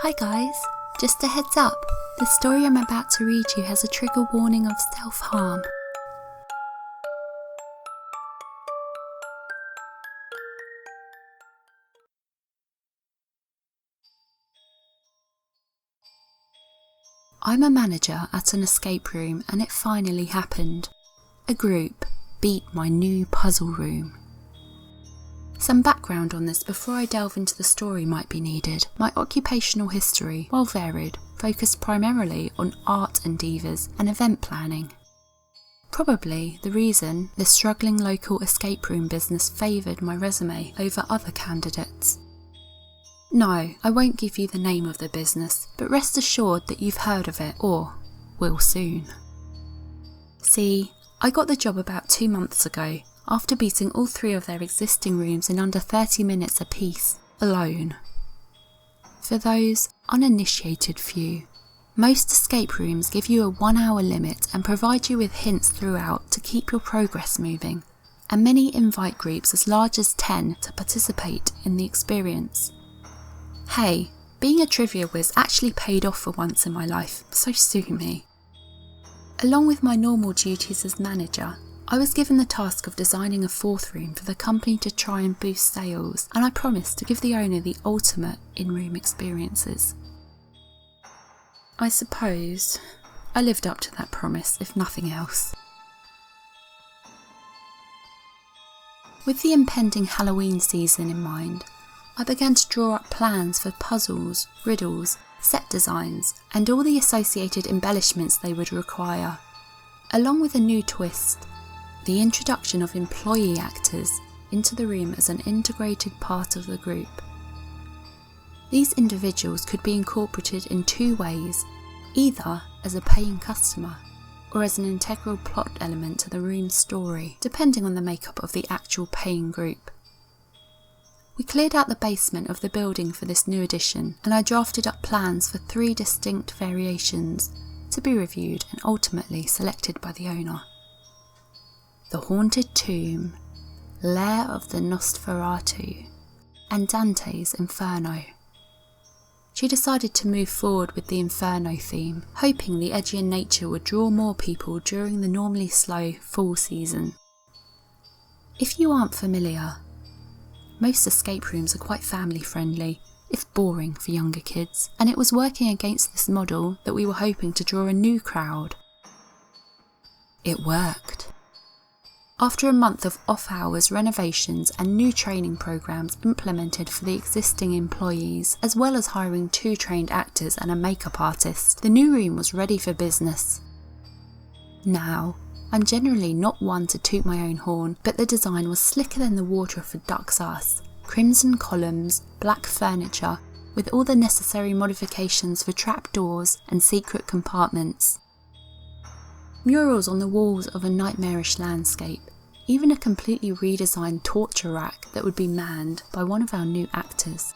Hi guys, just a heads up, the story I'm about to read you has a trigger warning of self-harm. I'm a manager at an escape room and it finally happened. A group beat my new puzzle room. Some background on this before I delve into the story might be needed. My occupational history, while varied, focused primarily on art endeavours and event planning. Probably the reason the struggling local escape room business favoured my resume over other candidates. No, I won't give you the name of the business, but rest assured that you've heard of it, or will soon. See, I got the job about 2 months ago, after beating all 3 of their existing rooms in under 30 minutes apiece, alone. For those uninitiated few, most escape rooms give you a 1-hour limit and provide you with hints throughout to keep your progress moving, and many invite groups as large as 10 to participate in the experience. Hey, being a trivia whiz actually paid off for once in my life, so sue me. Along with my normal duties as manager, I was given the task of designing a 4th room for the company to try and boost sales, and I promised to give the owner the ultimate in-room experiences. I suppose I lived up to that promise, if nothing else. With the impending Halloween season in mind, I began to draw up plans for puzzles, riddles, set designs, and all the associated embellishments they would require, along with a new twist. The introduction of employee actors into the room as an integrated part of the group. These individuals could be incorporated in 2 ways, either as a paying customer or as an integral plot element to the room's story, depending on the makeup of the actual paying group. We cleared out the basement of the building for this new addition, and I drafted up plans for 3 distinct variations to be reviewed and ultimately selected by the owner. The Haunted Tomb, Lair of the Nosferatu, and Dante's Inferno. She decided to move forward with the Inferno theme, hoping the edgier nature would draw more people during the normally slow fall season. If you aren't familiar, most escape rooms are quite family friendly, if boring for younger kids, and it was working against this model that we were hoping to draw a new crowd. It worked. After a month of off-hours renovations and new training programs implemented for the existing employees, as well as hiring 2 trained actors and a makeup artist, the new room was ready for business. Now, I'm generally not one to toot my own horn, but the design was slicker than the water of a duck's ass. Crimson columns, black furniture, with all the necessary modifications for trapdoors and secret compartments. Murals on the walls of a nightmarish landscape, even a completely redesigned torture rack that would be manned by one of our new actors.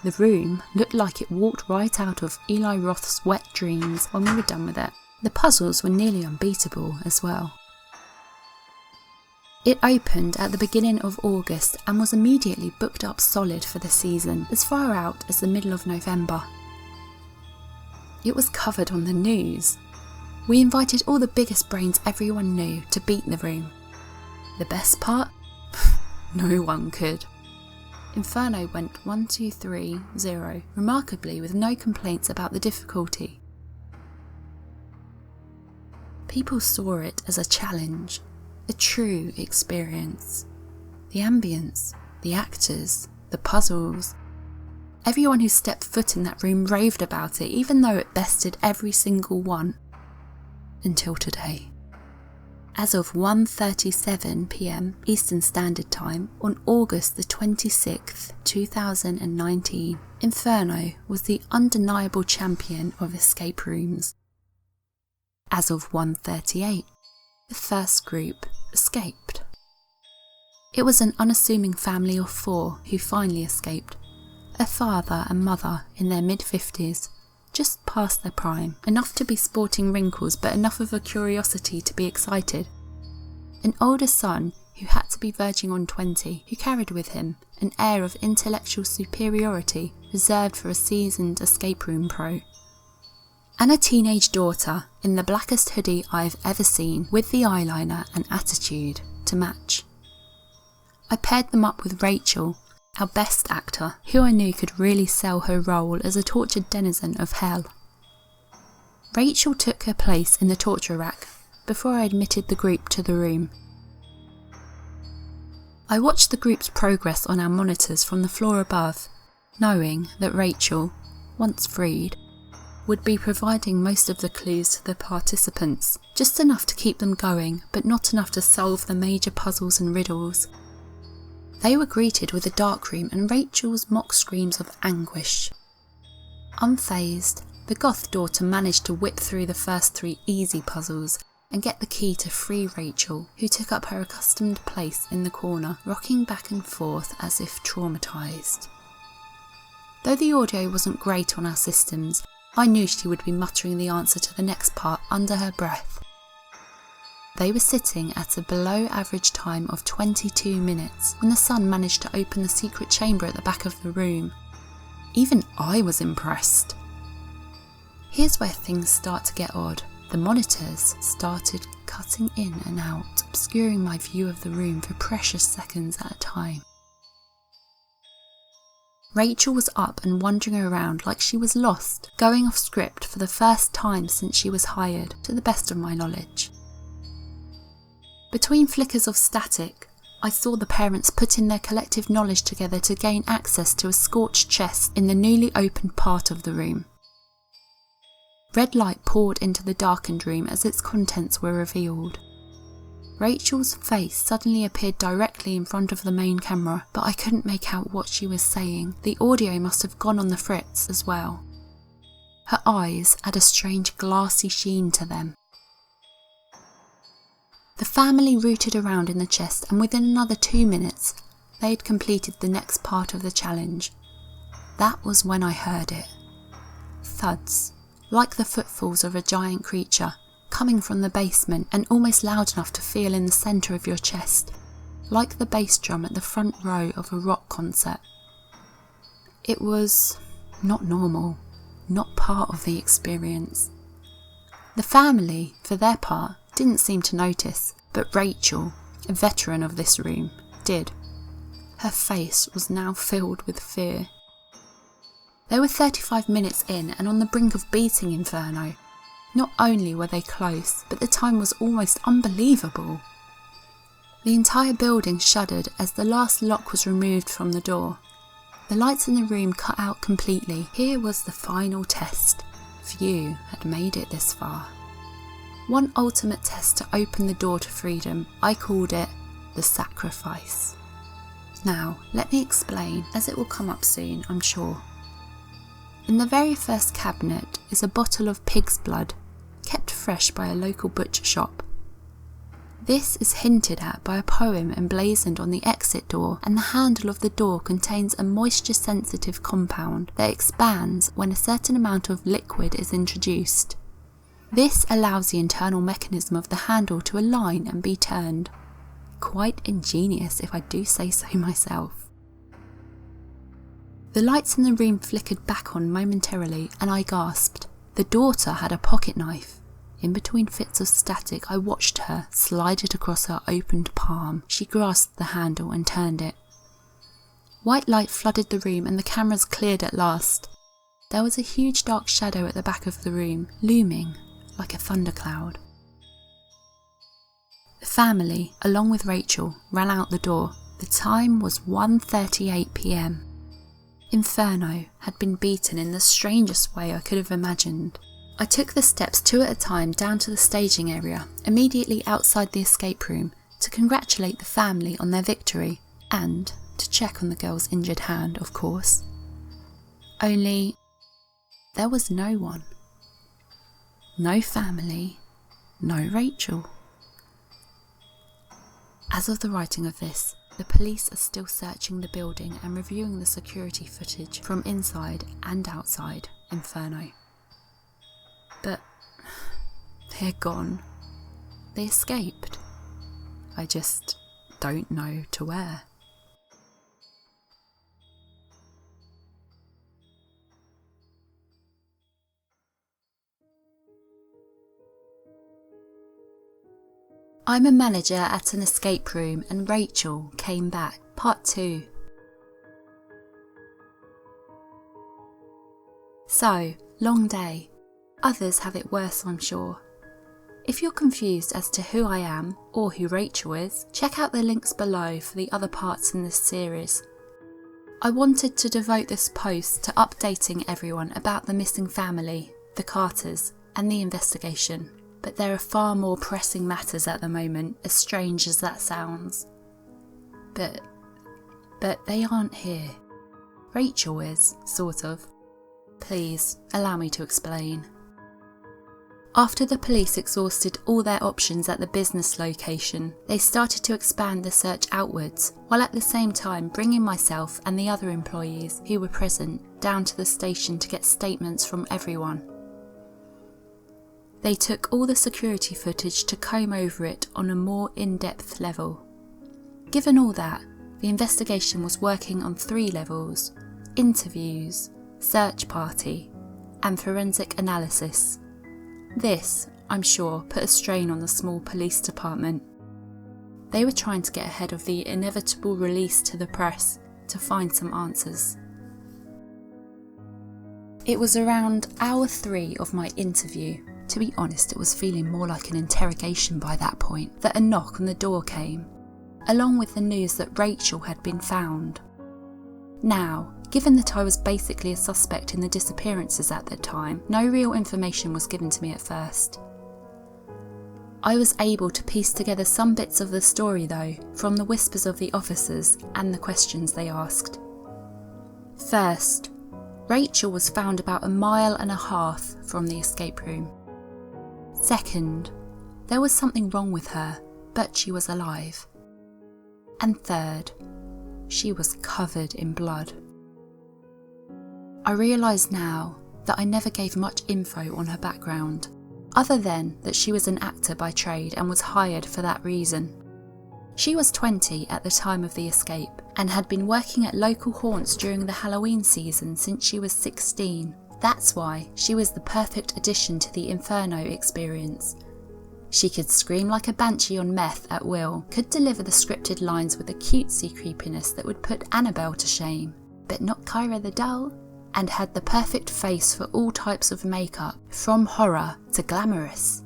The room looked like it walked right out of Eli Roth's Wet Dreams when we were done with it. The puzzles were nearly unbeatable as well. It opened at the beginning of August and was immediately booked up solid for the season, as far out as the middle of November. It was covered on the news. We invited all the biggest brains everyone knew to beat the room. The best part? No one could. Inferno went 1-2-3-0, remarkably with no complaints about the difficulty. People saw it as a challenge, a true experience. The ambience, the actors, the puzzles. Everyone who stepped foot in that room raved about it, even though it bested every single one. Until today. As of 1:37 p.m. Eastern Standard Time on August the 26th, 2019, Inferno was the undeniable champion of escape rooms. As of 1:38, the first group escaped. It was an unassuming family of 4 who finally escaped, a father and mother in their mid-50s, just past their prime, enough to be sporting wrinkles but enough of a curiosity to be excited. An older son who had to be verging on 20 who carried with him an air of intellectual superiority reserved for a seasoned escape room pro. And a teenage daughter in the blackest hoodie I've ever seen, with the eyeliner and attitude to match. I paired them up with Rachel, our best actor, who I knew could really sell her role as a tortured denizen of hell. Rachel took her place in the torture rack before I admitted the group to the room. I watched the group's progress on our monitors from the floor above, knowing that Rachel, once freed, would be providing most of the clues to the participants, just enough to keep them going, but not enough to solve the major puzzles and riddles. They were greeted with a darkroom and Rachel's mock screams of anguish. Unfazed, the goth daughter managed to whip through the first 3 easy puzzles and get the key to free Rachel, who took up her accustomed place in the corner, rocking back and forth as if traumatised. Though the audio wasn't great on our systems, I knew she would be muttering the answer to the next part under her breath. They were sitting at a below average time of 22 minutes when the sun managed to open the secret chamber at the back of the room. Even I was impressed. Here's where things start to get odd. The monitors started cutting in and out, obscuring my view of the room for precious seconds at a time. Rachel was up and wandering around like she was lost, going off script for the first time since she was hired, to the best of my knowledge. Between flickers of static, I saw the parents putting their collective knowledge together to gain access to a scorched chest in the newly opened part of the room. Red light poured into the darkened room as its contents were revealed. Rachel's face suddenly appeared directly in front of the main camera, but I couldn't make out what she was saying. The audio must have gone on the fritz as well. Her eyes had a strange glassy sheen to them. The family rooted around in the chest, and within another 2 minutes, they had completed the next part of the challenge. That was when I heard it. Thuds, like the footfalls of a giant creature, coming from the basement and almost loud enough to feel in the centre of your chest, like the bass drum at the front row of a rock concert. It was not normal, not part of the experience. The family, for their part, didn't seem to notice, but Rachel, a veteran of this room, did. Her face was now filled with fear. They were 35 minutes in and on the brink of beating Inferno. Not only were they close, but the time was almost unbelievable. The entire building shuddered as the last lock was removed from the door. The lights in the room cut out completely. Here was the final test. Few had made it this far. One ultimate test to open the door to freedom. I called it the sacrifice. Now, let me explain, as it will come up soon, I'm sure. In the very first cabinet is a bottle of pig's blood, kept fresh by a local butcher shop. This is hinted at by a poem emblazoned on the exit door, and the handle of the door contains a moisture-sensitive compound that expands when a certain amount of liquid is introduced. This allows the internal mechanism of the handle to align and be turned. Quite ingenious, if I do say so myself. The lights in the room flickered back on momentarily, and I gasped. The daughter had a pocket knife. In between fits of static, I watched her slide it across her opened palm. She grasped the handle and turned it. White light flooded the room and the cameras cleared at last. There was a huge dark shadow at the back of the room, looming like a thundercloud. The family, along with Rachel, ran out the door. The time was 1:38 p.m. Inferno had been beaten in the strangest way I could have imagined. I took the steps 2 at a time down to the staging area, immediately outside the escape room, to congratulate the family on their victory, and to check on the girl's injured hand, of course. Only, there was no one. No family, no Rachel. As of the writing of this, the police are still searching the building and reviewing the security footage from inside and outside Inferno. But they're gone. They escaped. I just don't know to wear. I'm a manager at an escape room and Rachel came back. Part 2. So, long day. Others have it worse, I'm sure. If you're confused as to who I am or who Rachel is, check out the links below for the other parts in this series. I wanted to devote this post to updating everyone about the missing family, the Carters, and the investigation. But there are far more pressing matters at the moment, as strange as that sounds. But they aren't here. Rachel is, sort of. Please, allow me to explain. After the police exhausted all their options at the business location, they started to expand the search outwards, while at the same time bringing myself and the other employees who were present down to the station to get statements from everyone. They took all the security footage to comb over it on a more in-depth level. Given all that, the investigation was working on 3 levels: interviews, search party, and forensic analysis. This, I'm sure, put a strain on the small police department. They were trying to get ahead of the inevitable release to the press to find some answers. It was around hour 3 of my interview. To be honest, it was feeling more like an interrogation by that point, that a knock on the door came, along with the news that Rachel had been found. Now, given that I was basically a suspect in the disappearances at that time, no real information was given to me at first. I was able to piece together some bits of the story though, from the whispers of the officers and the questions they asked. First, Rachel was found about 1.5 miles from the escape room. Second, there was something wrong with her, but she was alive. And third, she was covered in blood. I realise now that I never gave much info on her background, other than that she was an actor by trade and was hired for that reason. She was 20 at the time of the escape and had been working at local haunts during the Halloween season since she was 16. That's why she was the perfect addition to the Inferno experience. She could scream like a banshee on meth at will, could deliver the scripted lines with a cutesy creepiness that would put Annabelle to shame, but not Kyra the doll, and had the perfect face for all types of makeup, from horror to glamorous.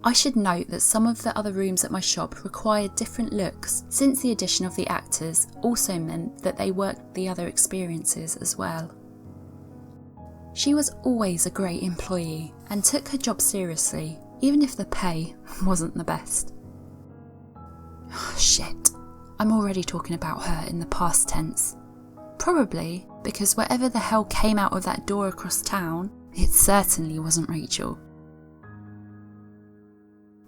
I should note that some of the other rooms at my shop required different looks, since the addition of the actors also meant that they worked the other experiences as well. She was always a great employee and took her job seriously, even if the pay wasn't the best. Shit, I'm already talking about her in the past tense. Probably because whatever the hell came out of that door across town, it certainly wasn't Rachel.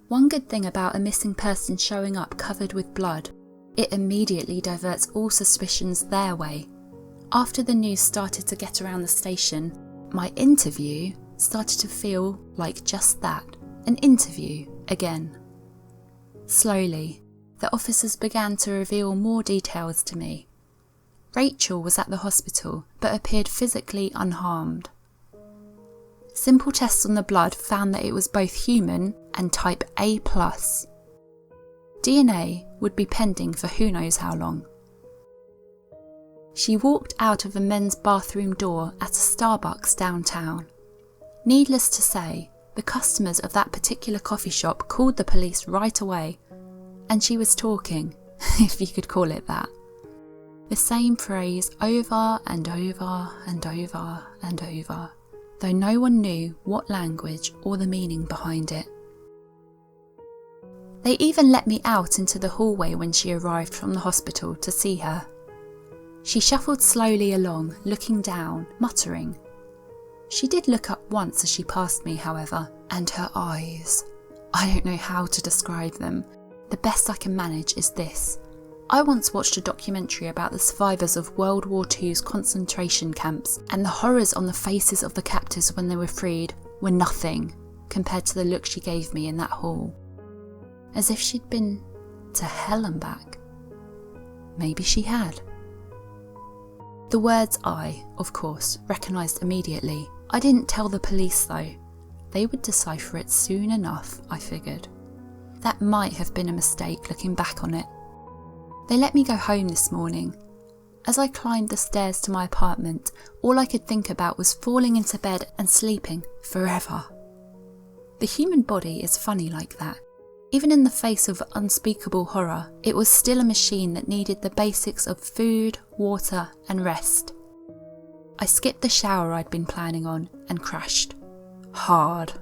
One good thing about a missing person showing up covered with blood, it immediately diverts all suspicions their way. After the news started to get around the station, my interview started to feel like just that, an interview again. Slowly, the officers began to reveal more details to me. Rachel was at the hospital, but appeared physically unharmed. Simple tests on the blood found that it was both human and type A+. DNA would be pending for who knows how long. She walked out of a men's bathroom door at a Starbucks downtown. Needless to say, the customers of that particular coffee shop called the police right away, and she was talking, if you could call it that. The same phrase over and over and over and over, though no one knew what language or the meaning behind it. They even let me out into the hallway when she arrived from the hospital to see her. She shuffled slowly along, looking down, muttering. She did look up once as she passed me, however, and her eyes. I don't know how to describe them. The best I can manage is this. I once watched a documentary about the survivors of World War II's concentration camps, and the horrors on the faces of the captors when they were freed were nothing compared to the look she gave me in that hall. As if she'd been to hell and back. maybe she had. The words I, of course, recognised immediately. I didn't tell the police though. They would decipher it soon enough, I figured. That might have been a mistake looking back on it. They let me go home this morning. As I climbed the stairs to my apartment, all I could think about was falling into bed and sleeping forever. The human body is funny like that. Even in the face of unspeakable horror, it was still a machine that needed the basics of food, water, and rest. I skipped the shower I'd been planning on and crashed. Hard.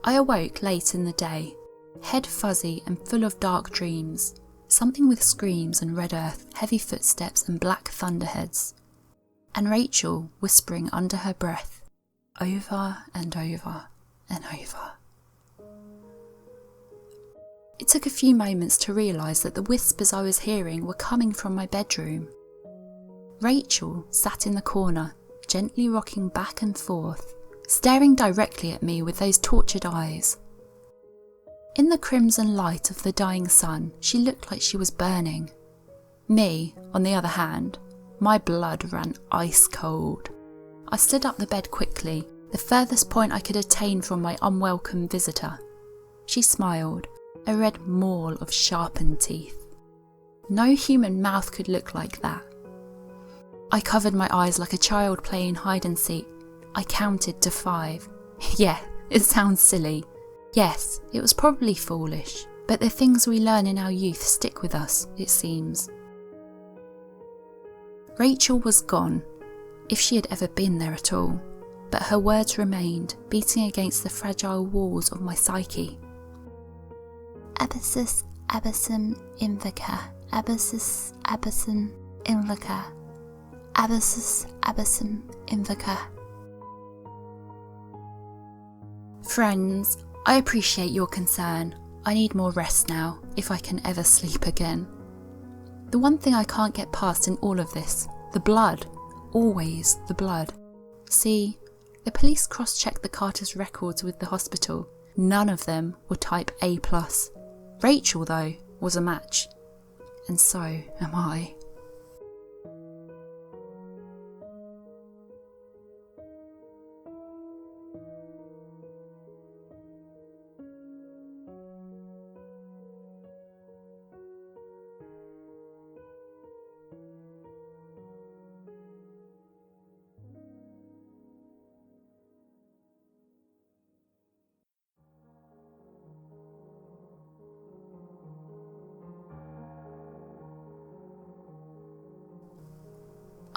I awoke late in the day, head fuzzy and full of dark dreams. Something with screams and red earth, heavy footsteps and black thunderheads. And Rachel whispering under her breath, over and over and over. It took a few moments to realise that the whispers I was hearing were coming from my bedroom. Rachel sat in the corner, gently rocking back and forth, staring directly at me with those tortured eyes. In the crimson light of the dying sun, she looked like she was burning. Me, on the other hand, my blood ran ice cold. I stood up the bed quickly, the furthest point I could attain from my unwelcome visitor. She smiled, a red maul of sharpened teeth. No human mouth could look like that. I covered my eyes like a child playing hide and seek. I counted to 5. Yeah, it sounds silly. Yes, it was probably foolish, but the things we learn in our youth stick with us, it seems. Rachel was gone, if she had ever been there at all, but her words remained, beating against the fragile walls of my psyche. Abyssus abyssum invoca, abyssus abyssum invoca, abyssus abyssum invoca. Friends, I appreciate your concern. I need more rest now, if I can ever sleep again. The one thing I can't get past in all of this, the blood. Always the blood. See, the police cross-checked the Carter's records with the hospital. None of them were type A+. Rachel, though, was a match. And so am I.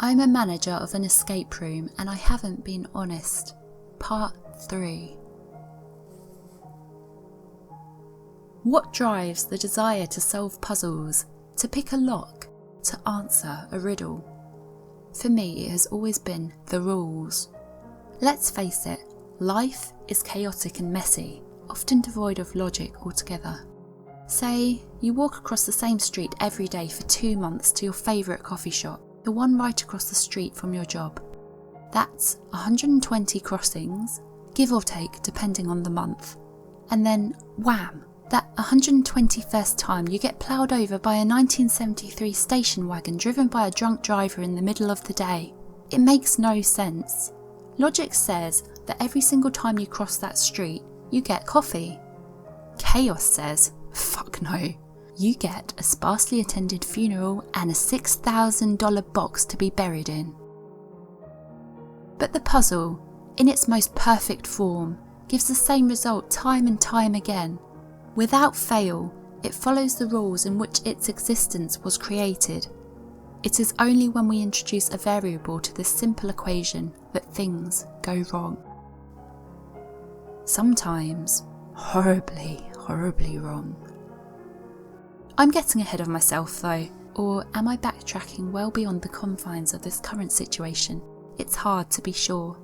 I'm a manager of an escape room and I haven't been honest. Part 3. What drives the desire to solve puzzles, to pick a lock, to answer a riddle? For me, it has always been the rules. Let's face it, life is chaotic and messy, often devoid of logic altogether. Say, you walk across the same street every day for 2 months to your favourite coffee shop, the one right across the street from your job. That's 120 crossings, give or take depending on the month. And then, wham, that 121st time you get ploughed over by a 1973 station wagon driven by a drunk driver in the middle of the day. It makes no sense. Logic says that every single time you cross that street, you get coffee. Chaos says, fuck no. You get a sparsely attended funeral and a $6,000 box to be buried in. But the puzzle, in its most perfect form, gives the same result time and time again. Without fail, it follows the rules in which its existence was created. It is only when we introduce a variable to this simple equation that things go wrong. Sometimes, horribly, horribly wrong. I'm getting ahead of myself though, or am I backtracking well beyond the confines of this current situation? It's hard to be sure.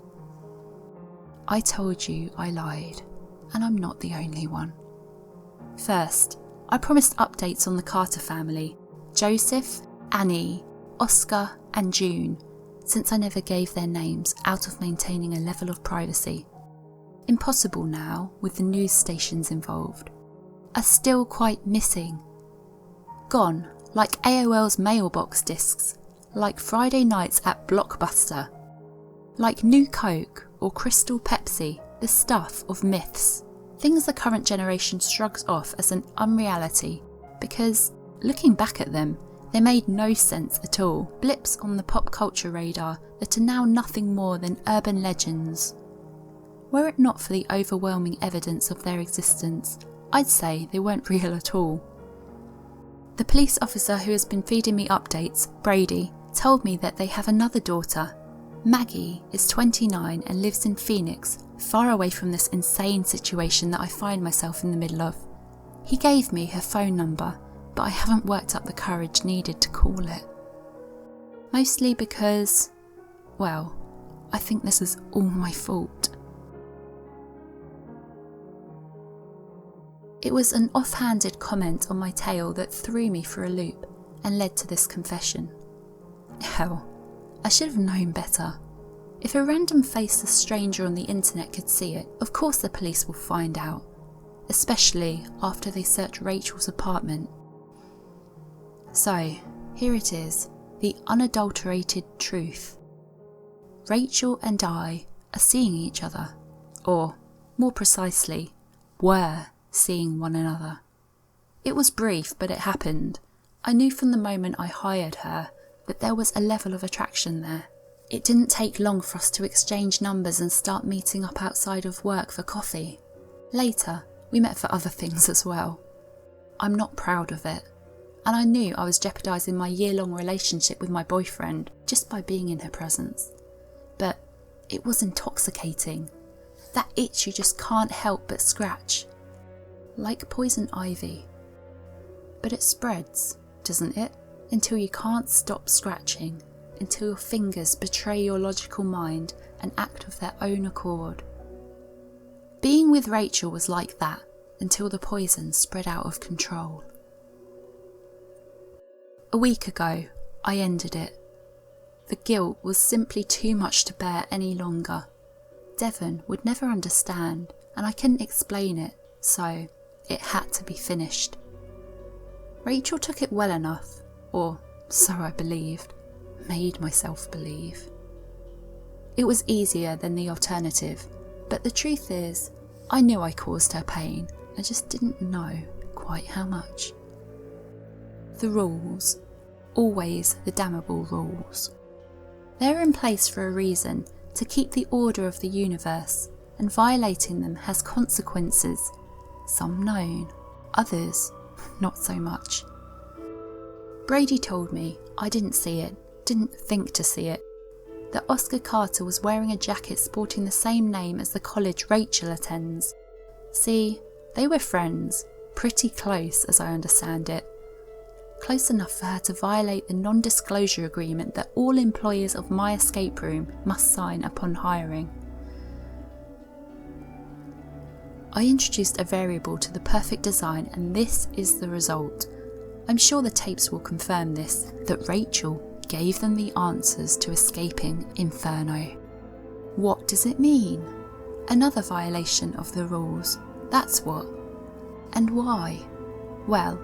I told you I lied, and I'm not the only one. First, I promised updates on the Carter family, Joseph, Annie, Oscar and June, since I never gave their names out of maintaining a level of privacy. Impossible now with the news stations involved. Are still quite missing. Gone, like AOL's mailbox discs, like Friday nights at Blockbuster, like New Coke or Crystal Pepsi, the stuff of myths, things the current generation shrugs off as an unreality because, looking back at them, they made no sense at all, blips on the pop culture radar that are now nothing more than urban legends. Were it not for the overwhelming evidence of their existence, I'd say they weren't real at all. The police officer who has been feeding me updates, Brady, told me that they have another daughter. Maggie is 29 and lives in Phoenix, far away from this insane situation that I find myself in the middle of. He gave me her phone number, but I haven't worked up the courage needed to call it. Mostly because, well, I think this is all my fault. It was an offhanded comment on my tale that threw me for a loop and led to this confession. Hell, I should have known better. If a random faceless stranger on the internet could see it, of course the police will find out, especially after they search Rachel's apartment. So, here it is, the unadulterated truth. Rachel and I are seeing each other, or, more precisely, were seeing one another. It was brief, but it happened. I knew from the moment I hired her that there was a level of attraction there. It didn't take long for us to exchange numbers and start meeting up outside of work for coffee. Later, we met for other things as well. I'm not proud of it, and I knew I was jeopardising my year-long relationship with my boyfriend just by being in her presence. But it was intoxicating. That itch you just can't help but scratch. Like poison ivy. But it spreads, doesn't it? Until you can't stop scratching, until your fingers betray your logical mind and act of their own accord. Being with Rachel was like that, until the poison spread out of control. A week ago, I ended it. The guilt was simply too much to bear any longer. Devon would never understand, and I couldn't explain it, so it had to be finished. Rachel took it well enough, or so I believed, made myself believe. It was easier than the alternative, but the truth is, I knew I caused her pain, I just didn't know quite how much. The rules, always the damnable rules. They're in place for a reason, to keep the order of the universe, and violating them has consequences, some known, others not so much. Brady told me, I didn't see it, didn't think to see it, that Oscar Carter was wearing a jacket sporting the same name as the college Rachel attends. See, they were friends, pretty close as I understand it. Close enough for her to violate the non-disclosure agreement that all employees of my escape room must sign upon hiring. I introduced a variable to the perfect design, and this is the result. I'm sure the tapes will confirm this, that Rachel gave them the answers to escaping Inferno. What does it mean? Another violation of the rules, that's what. And why? Well,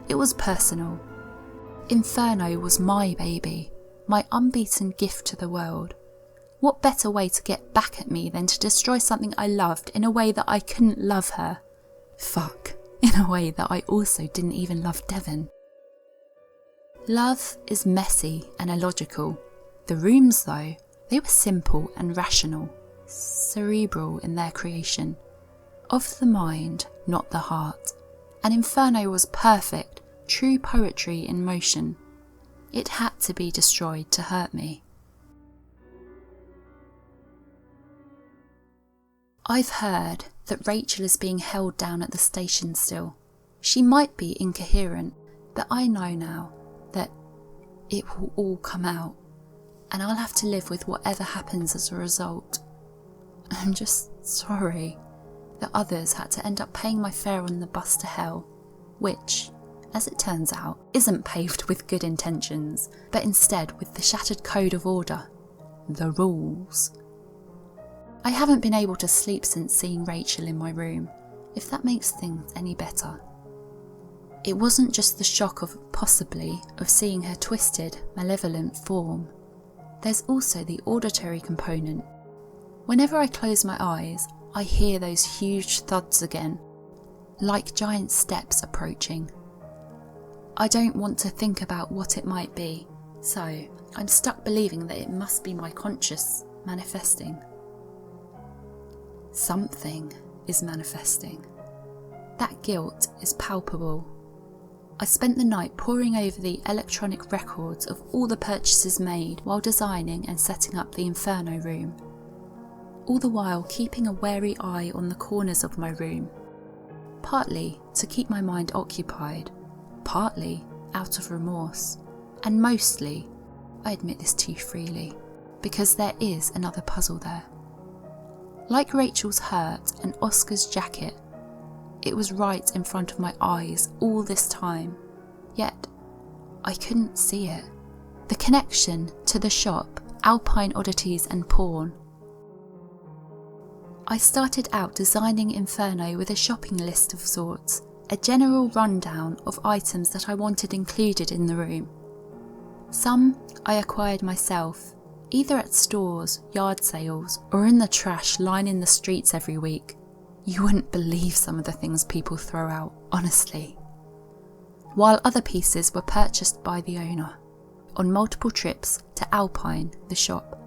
it was personal. Inferno was my baby, my unbeaten gift to the world. What better way to get back at me than to destroy something I loved in a way that I couldn't love her? Fuck, in a way that I also didn't even love Devon. Love is messy and illogical. The rooms, though, they were simple and rational, cerebral in their creation. Of the mind, not the heart. And Inferno was perfect, true poetry in motion. It had to be destroyed to hurt me. I've heard that Rachel is being held down at the station still. She might be incoherent, but I know now that it will all come out, and I'll have to live with whatever happens as a result. I'm just sorry that others had to end up paying my fare on the bus to hell, which, as it turns out, isn't paved with good intentions, but instead with the shattered code of order, the rules. I haven't been able to sleep since seeing Rachel in my room, if that makes things any better. It wasn't just the shock of seeing her twisted, malevolent form. There's also the auditory component. Whenever I close my eyes, I hear those huge thuds again, like giant steps approaching. I don't want to think about what it might be, so I'm stuck believing that it must be my conscious manifesting. Something is manifesting. That guilt is palpable. I spent the night poring over the electronic records of all the purchases made while designing and setting up the Inferno room, all the while keeping a wary eye on the corners of my room, partly to keep my mind occupied, partly out of remorse, and mostly, I admit this to you freely, because there is another puzzle there. Like Rachel's hurt and Oscar's jacket, it was right in front of my eyes all this time, yet I couldn't see it. The connection to the shop, Alpine Oddities and Porn. I started out designing Inferno with a shopping list of sorts, a general rundown of items that I wanted included in the room. Some I acquired myself, either at stores, yard sales, or in the trash lining the streets every week. You wouldn't believe some of the things people throw out, honestly. While other pieces were purchased by the owner, on multiple trips to Alpine, the shop.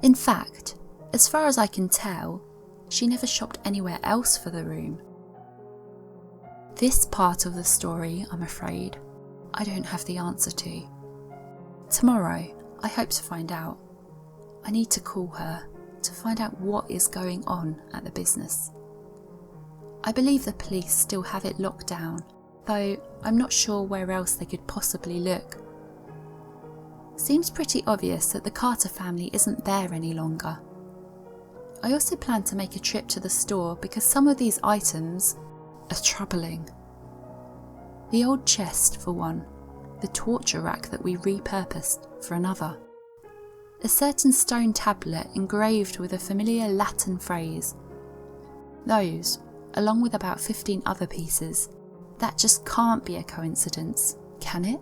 In fact, as far as I can tell, she never shopped anywhere else for the room. This part of the story, I'm afraid, I don't have the answer to. Tomorrow, I hope to find out. I need to call her to find out what is going on at the business. I believe the police still have it locked down, though I'm not sure where else they could possibly look. Seems pretty obvious that the Carter family isn't there any longer. I also plan to make a trip to the store because some of these items are troubling. The old chest for one, the torture rack that we repurposed for another. A certain stone tablet engraved with a familiar Latin phrase. Those, along with about 15 other pieces, that just can't be a coincidence, can it?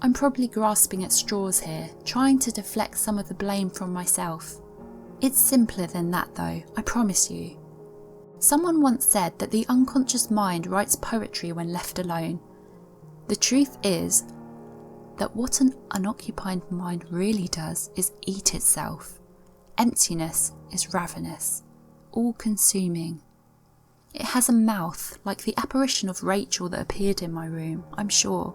I'm probably grasping at straws here, trying to deflect some of the blame from myself. It's simpler than that though, I promise you. Someone once said that the unconscious mind writes poetry when left alone. The truth is that what an unoccupied mind really does is eat itself. Emptiness is ravenous, all-consuming. It has a mouth like the apparition of Rachel that appeared in my room, I'm sure.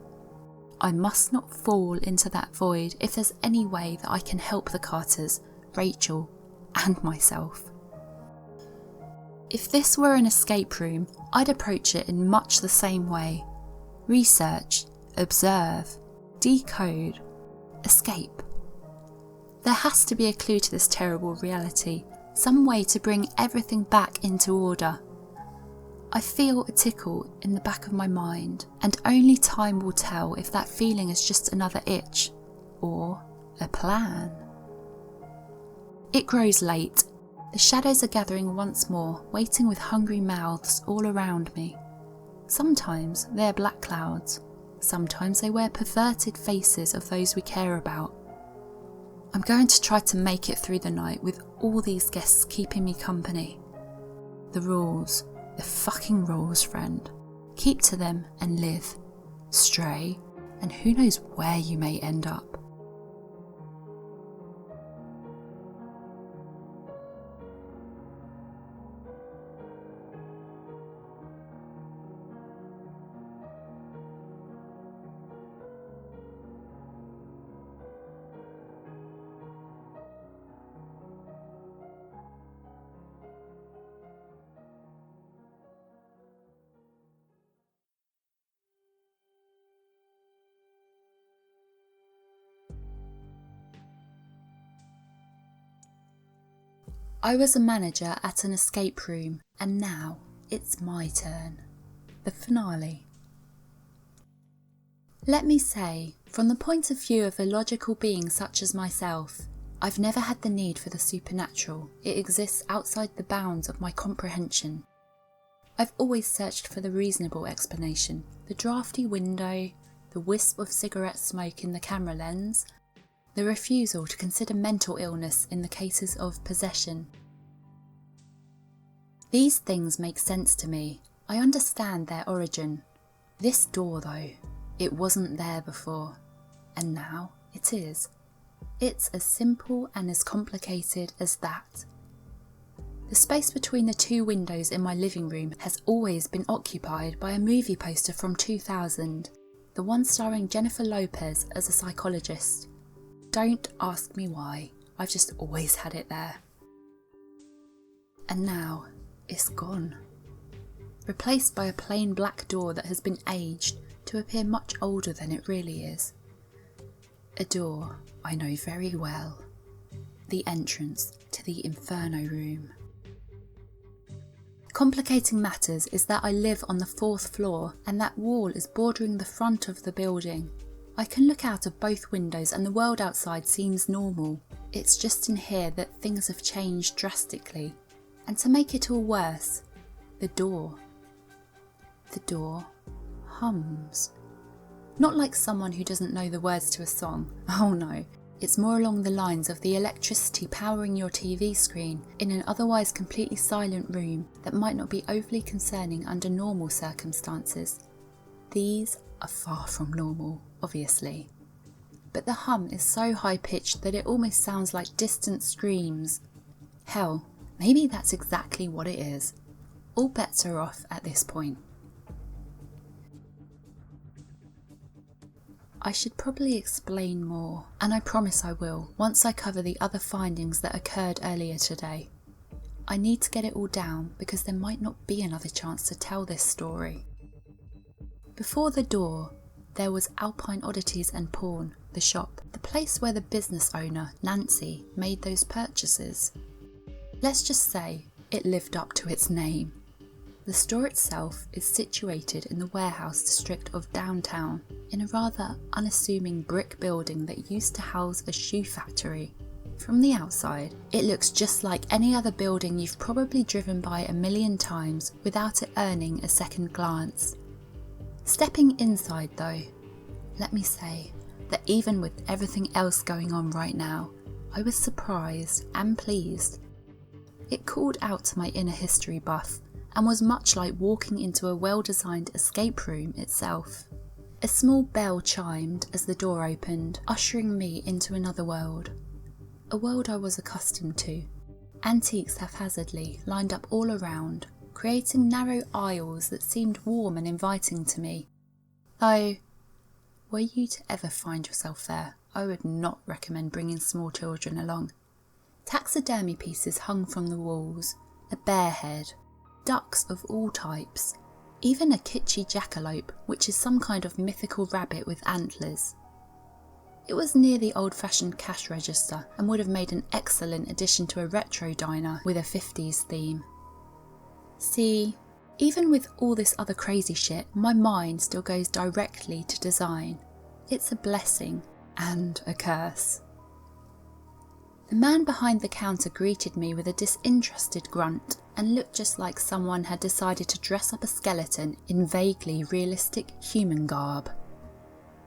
I must not fall into that void if there's any way that I can help the Carters, Rachel, and myself. If this were an escape room, I'd approach it in much the same way. Research, observe, decode, escape. There has to be a clue to this terrible reality, some way to bring everything back into order. I feel a tickle in the back of my mind, and only time will tell if that feeling is just another itch, or a plan. It grows late. The shadows are gathering once more, waiting with hungry mouths all around me. Sometimes they are black clouds, sometimes they wear perverted faces of those we care about. I'm going to try to make it through the night with all these guests keeping me company. The rules, the fucking rules, friend. Keep to them and live. Stray, and who knows where you may end up. I was a manager at an escape room, and now it's my turn. The finale. Let me say, from the point of view of a logical being such as myself, I've never had the need for the supernatural. It exists outside the bounds of my comprehension. I've always searched for the reasonable explanation. The drafty window, the wisp of cigarette smoke in the camera lens, the refusal to consider mental illness in the cases of possession. These things make sense to me. I understand their origin. This door though, it wasn't there before, and now it is. It's as simple and as complicated as that. The space between the two windows in my living room has always been occupied by a movie poster from 2000, the one starring Jennifer Lopez as a psychologist. Don't ask me why, I've just always had it there. And now, it's gone. Replaced by a plain black door that has been aged to appear much older than it really is. A door I know very well. The entrance to the Inferno room. Complicating matters is that I live on the 4th floor and that wall is bordering the front of the building. I can look out of both windows and the world outside seems normal. It's just in here that things have changed drastically. And to make it all worse, the door hums. Not like someone who doesn't know the words to a song, oh no. It's more along the lines of the electricity powering your TV screen in an otherwise completely silent room that might not be overly concerning under normal circumstances. These are far from normal, obviously. But the hum is so high-pitched that it almost sounds like distant screams. Hell, maybe that's exactly what it is. All bets are off at this point. I should probably explain more, and I promise I will, once I cover the other findings that occurred earlier today. I need to get it all down because there might not be another chance to tell this story. Before the door, there was Alpine Oddities and Pawn, the shop, the place where the business owner, Nancy, made those purchases. Let's just say it lived up to its name. The store itself is situated in the warehouse district of downtown, in a rather unassuming brick building that used to house a shoe factory. From the outside, it looks just like any other building you've probably driven by a million times without it earning a second glance. Stepping inside though, let me say that even with everything else going on right now, I was surprised and pleased. It called out to my inner history buff, and was much like walking into a well-designed escape room itself. A small bell chimed as the door opened, ushering me into another world. A world I was accustomed to. Antiques haphazardly lined up all around, creating narrow aisles that seemed warm and inviting to me. Though, were you to ever find yourself there, I would not recommend bringing small children along. Taxidermy pieces hung from the walls, a bear head, ducks of all types, even a kitschy jackalope, which is some kind of mythical rabbit with antlers. It was near the old-fashioned cash register and would have made an excellent addition to a retro diner with a 50s theme. See, even with all this other crazy shit, my mind still goes directly to design. It's a blessing and a curse. The man behind the counter greeted me with a disinterested grunt and looked just like someone had decided to dress up a skeleton in vaguely realistic human garb.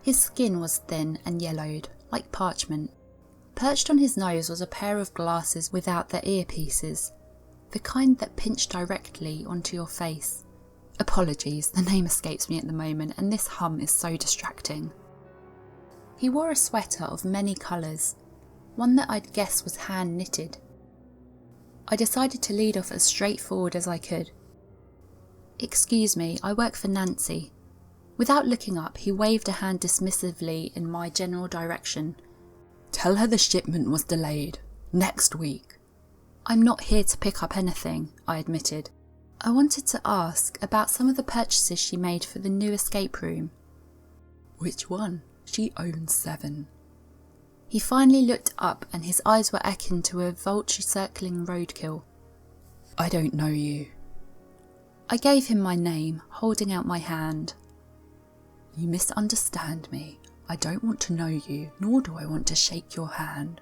His skin was thin and yellowed, like parchment. Perched on his nose was a pair of glasses without their earpieces, the kind that pinch directly onto your face. Apologies, the name escapes me at the moment and this hum is so distracting. He wore a sweater of many colours, one that I'd guess was hand knitted. I decided to lead off as straightforward as I could. Excuse me, I work for Nancy. Without looking up, he waved a hand dismissively in my general direction. Tell her the shipment was delayed. Next week. I'm not here to pick up anything, I admitted. I wanted to ask about some of the purchases she made for the new escape room. Which one? She owns 7. He finally looked up and his eyes were akin to a vulture circling roadkill. I don't know you. I gave him my name, holding out my hand. You misunderstand me. I don't want to know you, nor do I want to shake your hand,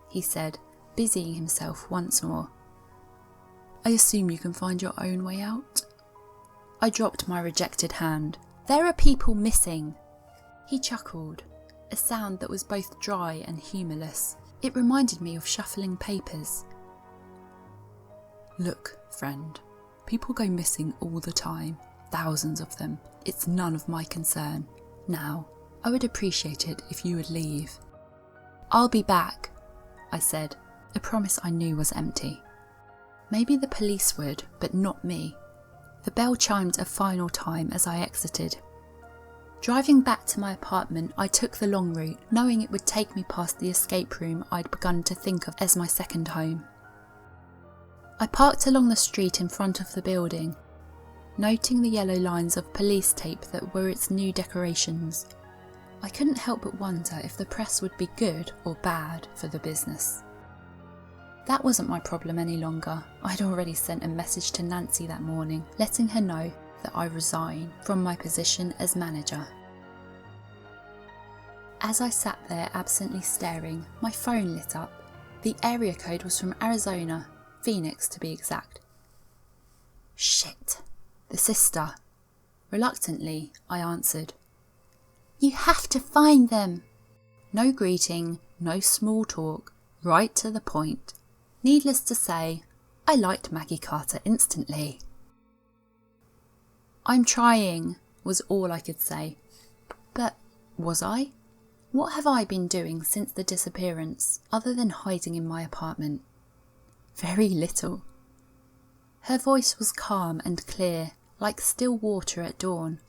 he said, busying himself once more. I assume you can find your own way out? I dropped my rejected hand. "There are people missing." He chuckled, a sound that was both dry and humourless. It reminded me of shuffling papers. "Look, friend, people go missing all the time, thousands of them. It's none of my concern. Now, I would appreciate it if you would leave." "I'll be back," I said, a promise I knew was empty. Maybe the police would, but not me. The bell chimed a final time as I exited. Driving back to my apartment, I took the long route, knowing it would take me past the escape room I'd begun to think of as my second home. I parked along the street in front of the building, noting the yellow lines of police tape that were its new decorations. I couldn't help but wonder if the press would be good or bad for the business. That wasn't my problem any longer. I'd already sent a message to Nancy that morning, letting her know that I resign from my position as manager. As I sat there absently staring, my phone lit up. The area code was from Arizona, Phoenix to be exact. Shit, the sister. Reluctantly, I answered. "You have to find them." No greeting, no small talk, right to the point. Needless to say, I liked Maggie Carter instantly. "I'm trying," was all I could say. But was I? What have I been doing since the disappearance, other than hiding in my apartment? Very little. Her voice was calm and clear, like still water at dawn.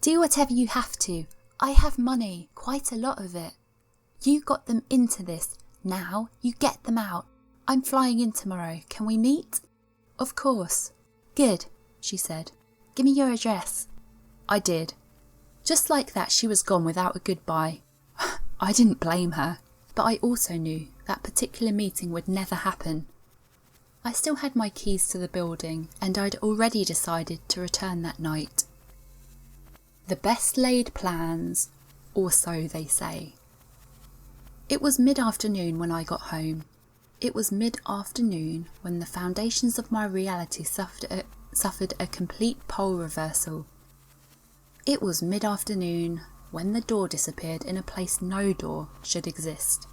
"Do whatever you have to. I have money, quite a lot of it. You got them into this. Now you get them out. I'm flying in tomorrow. Can we meet?" "Of course." "Good," she said. "Give me your address." I did. Just like that, she was gone without a goodbye. I didn't blame her, but I also knew that particular meeting would never happen. I still had my keys to the building, and I'd already decided to return that night. The best laid plans, or so they say. It was mid-afternoon when I got home. It was mid-afternoon when the foundations of my reality suffered a complete pole reversal. It was mid-afternoon when the door disappeared in a place no door should exist.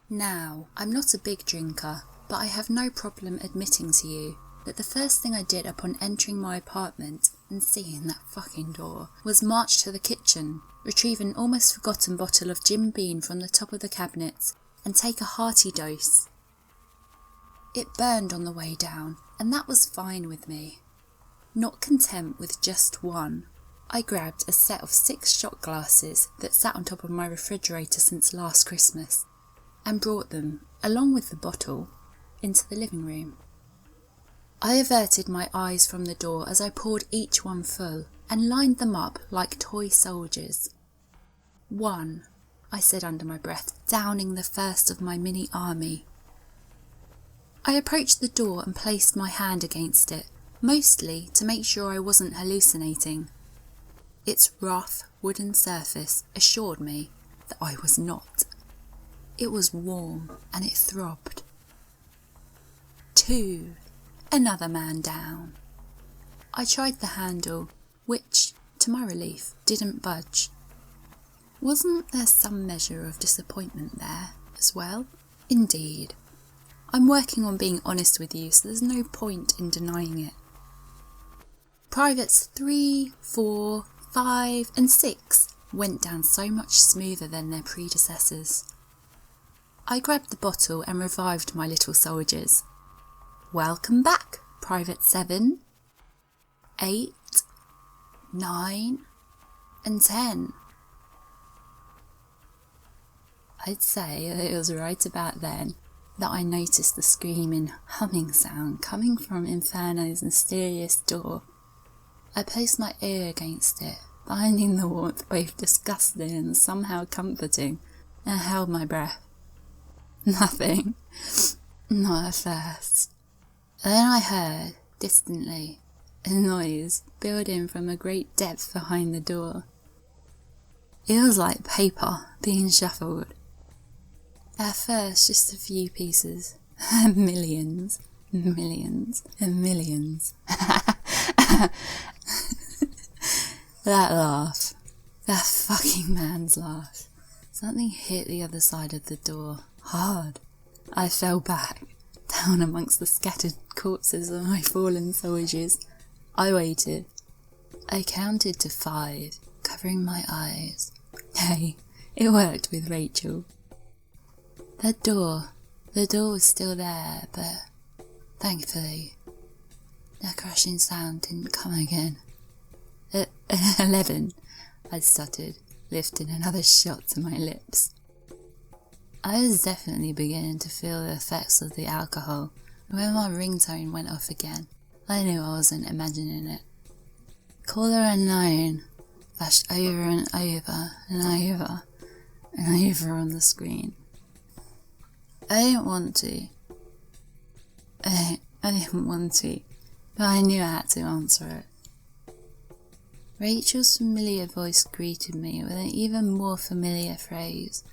Now, I'm not a big drinker, but I have no problem admitting to you that the first thing I did upon entering my apartment and seeing that fucking door was march to the kitchen, retrieve an almost forgotten bottle of Jim Beam from the top of the cabinet, and take a hearty dose. It burned on the way down, and that was fine with me. Not content with just one, I grabbed a set of 6 shot glasses that sat on top of my refrigerator since last Christmas, and brought them, along with the bottle, into the living room. I averted my eyes from the door as I poured each one full, and lined them up like toy soldiers. "One," I said under my breath, downing the first of my mini army. I approached the door and placed my hand against it, mostly to make sure I wasn't hallucinating. Its rough, wooden surface assured me that I was not. It was warm and it throbbed. 2. Another man down. I tried the handle, which, to my relief, didn't budge. Wasn't there some measure of disappointment there as well? Indeed. I'm working on being honest with you, so there's no point in denying it. Privates 3, 4, 5 and 6 went down so much smoother than their predecessors. I grabbed the bottle and revived my little soldiers. "Welcome back, Private 7, 8, 9 and 10. I'd say that it was right about then that I noticed the screaming, humming sound coming from Inferno's mysterious door. I placed my ear against it, finding the warmth both disgusting and somehow comforting, and held my breath. Nothing. Not at first. Then I heard, distantly, a noise building from a great depth behind the door. It was like paper being shuffled. At first, just a few pieces. Millions, millions, and millions. That laugh. That fucking man's laugh. Something hit the other side of the door. Hard. I fell back, down amongst the scattered corpses of my fallen soldiers. I waited. I counted to 5, covering my eyes. Hey, it worked with Rachel. The door was still there, but thankfully, the crashing sound didn't come again. 11, I stuttered, lifting another shot to my lips. I was definitely beginning to feel the effects of the alcohol. When my ringtone went off again, I knew I wasn't imagining it. Caller unknown flashed over and over and over and over on the screen. I didn't want to, but I knew I had to answer it. Rachel's familiar voice greeted me with an even more familiar phrase.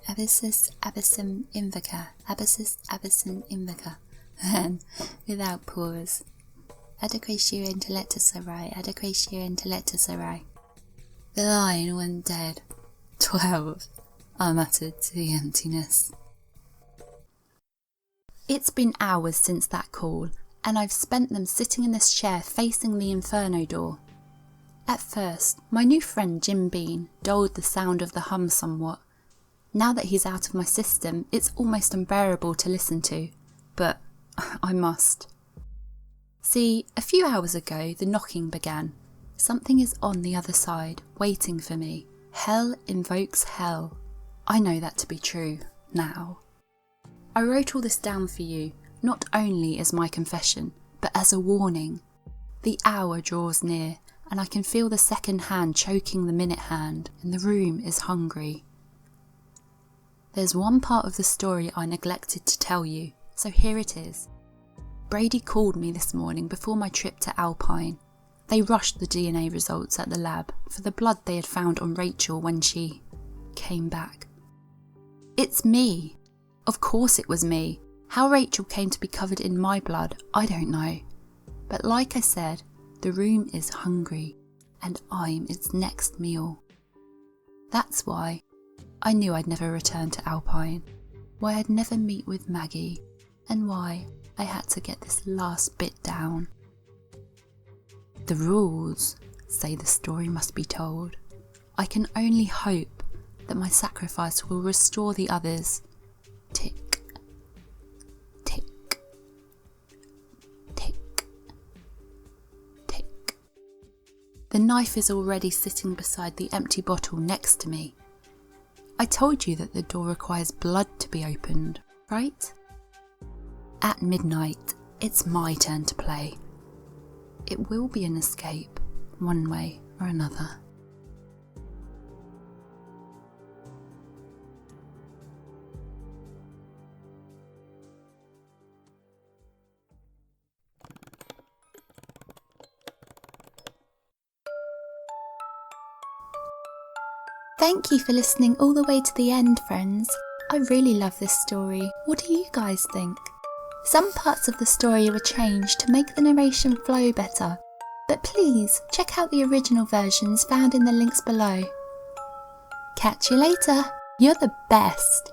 Abyssus abyssum invoca, abyssus abyssum invoca. Then, without pause, adequatio intellectus arai, adequatio intellectus arai. The line went dead. 12, I muttered to the emptiness. It's been hours since that call, and I've spent them sitting in this chair facing the inferno door. At first, my new friend Jim Bean dulled the sound of the hum somewhat. Now that he's out of my system, it's almost unbearable to listen to, but I must. See, a few hours ago the knocking began. Something is on the other side, waiting for me. Hell invokes hell. I know that to be true, now. I wrote all this down for you, not only as my confession, but as a warning. The hour draws near, and I can feel the second hand choking the minute hand, and the room is hungry. There's one part of the story I neglected to tell you, so here it is. Brady called me this morning before my trip to Alpine. They rushed the DNA results at the lab for the blood they had found on Rachel when she came back. It's me. Of course it was me. How Rachel came to be covered in my blood, I don't know. But like I said, the room is hungry, and I'm its next meal. That's why I knew I'd never return to Alpine, why I'd never meet with Maggie, and why I had to get this last bit down. The rules say the story must be told. I can only hope that my sacrifice will restore the others. Tick, tick, tick, tick. The knife is already sitting beside the empty bottle next to me. I told you that the door requires blood to be opened, right? At midnight, it's my turn to play. It will be an escape, one way or another. Thank you for listening all the way to the end, friends. I really love this story. What do you guys think? Some parts of the story were changed to make the narration flow better, but please check out the original versions found in the links below. Catch you later. You're the best.